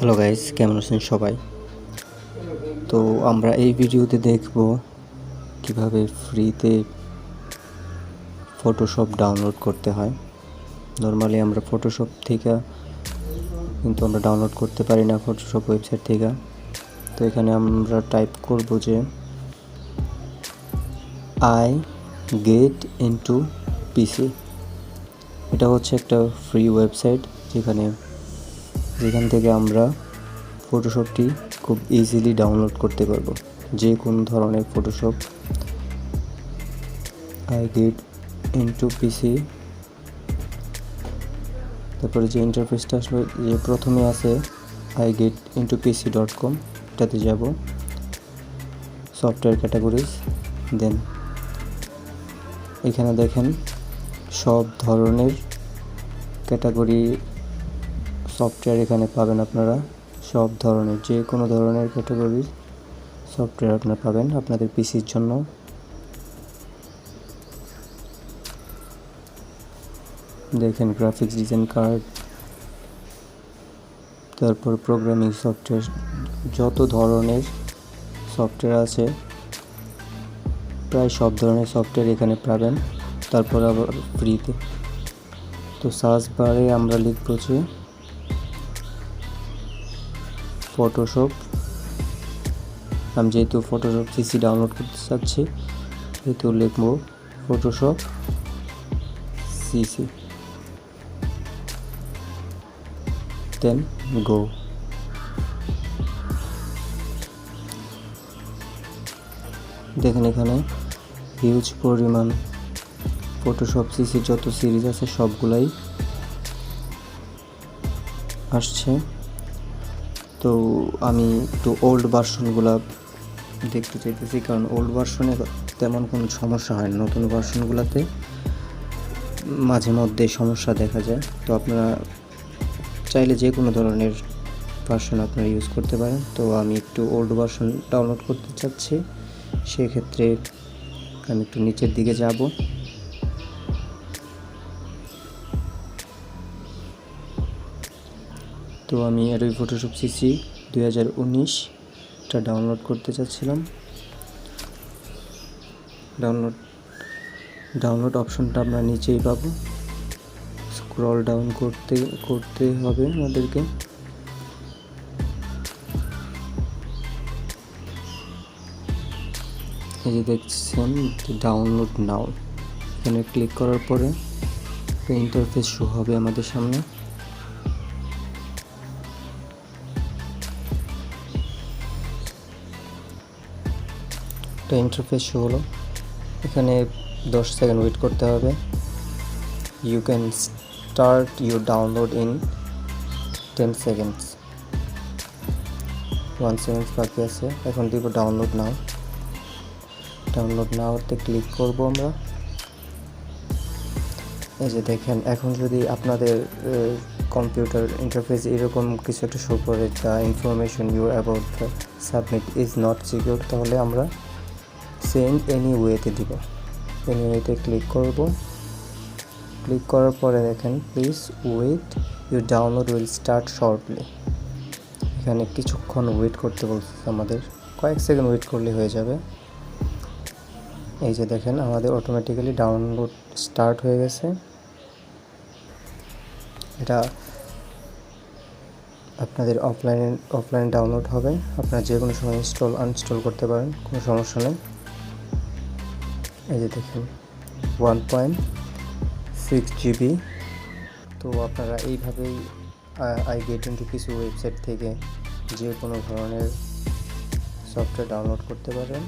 Hello guys, কেমন আছেন সবাই? তো আমরা এই ভিডিওতে দেখব কিভাবে ফ্রিতে ফটোশপ ডাউনলোড করতে হয়। নর্মালি আমরা ফটোশপ থেকে কিন্তু আমরা ডাউনলোড করতে পারি না ফটোশপ ওয়েবসাইট থেকে। তো এখানে আমরা টাইপ করব যে আই গেট ইনটু পিসি। এটা হচ্ছে একটা ফ্রি ওয়েবসাইট যেখান থেকে আমরা ফটোশপটি খুব ইজিলি ডাউনলোড করতে পারবো, যে কোনো ধরনের ফটোশপ। আই গেট ইনটু পিসি, তারপরে যে ইন্টারফেসটা আসলে যে প্রথমে আছে iGetIntoPC.com, এটাতে যাব, সফটওয়্যার ক্যাটাগরিজ, দেন এখানে দেখেন সব ধরনের ক্যাটাগরি সফটওয়্যার এখানে পাবেন। আপনারা সব ধরনের যে কোনো ধরনের ক্যাটাগরির সফটওয়্যার আপনারা পাবেন আপনাদের পিসির জন্য। দেখেন গ্রাফিক্স ডিজাইন কার্ড, তারপর প্রোগ্রামিং সফটওয়্যার, যত ধরনের সফটওয়্যার আছে প্রায় সব ধরনের সফটওয়্যার এখানে পাবেন, তারপর আবার ফ্রিতে। তো সার্চ বারে আমরা লিখব যে ফটোশপ। আমি যেহেতু ফটোশপ সিসি ডাউনলোড করতে চাচ্ছি সেহেতু লিখব ফটোশপ সিসি, দেন গো। দেখেন এখানে হিউজ পরিমাণ ফটোশপ সিসি যত সিরিজ আছে সবগুলাই আসছে। তো আমি একটু ওল্ড ভার্সনগুলো দেখতে চাইতেছি, কারণ ওল্ড ভার্সনে তেমন কোনো সমস্যা হয় না, নতুন ভার্সনগুলোতে মাঝে মধ্যে সমস্যা দেখা যায়। তো আপনারা চাইলে যে কোনো ধরনের ভার্সন আপনারা ইউজ করতে পারেন। তো আমি একটু ওল্ড ভার্সন ডাউনলোড করতে চাচ্ছি, সেক্ষেত্রে আমি একটু নিচের দিকে যাব। তো আমি অ্যাডোবি ফটোশপ সিসি 2019টা ডাউনলোড করতে চাচ্ছিলাম। ডাউনলোড অপশনটা আমরা নিচেই পাবো, স্ক্রল ডাউন করতে হবে আমাদেরকে। এই যে দেখছেন ডাউনলোড নাও, এখানে ক্লিক করার পরে ইন্টারফেস শো হবে আমাদের সামনে। ইন্টারফেস শো হলো, এখানে 10 সেকেন্ড ওয়েট করতে হবে। You can start your download in 10 seconds. 1 second বাকি আছে, এখন দিব ডাউনলোড নাওতে ক্লিক করব আমরা। এই যে দেখেন এখন যদি আপনাদের কম্পিউটার ইন্টারফেস এরকম কিছু একটা শো করে, the information you about the submit is not secure, তাহলে আমরা সেন্ড এনিওয়েতে দিব। এনিওয়েতে ক্লিক করব। ক্লিক করার পরে দেখেন please wait, your download will start shortly. এখানে কিছুক্ষণ ওয়েট করতে বলছে আমাদের, কয়েক সেকেন্ড ওয়েট করলে হয়ে যাবে। এই যে দেখেন আমাদের অটোমেটিক্যালি ডাউনলোড স্টার্ট হয়ে গেছে। এটা আপনাদের অফলাইনে ডাউনলোড হবে, আপনারা যে কোনো সময় আনইনস্টল করতে পারেন, কোনো সমস্যা নেই। এই যে দেখেন 1.6 GB। তো আপনারা এইভাবেই iGetIntoPC ওয়েবসাইট থেকে যে কোনো ধরনের সফটওয়্যার ডাউনলোড করতে পারেন।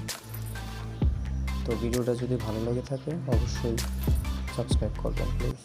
তো ভিডিওটা যদি ভালো লেগে থাকে অবশ্যই সাবস্ক্রাইব করবেন প্লিজ।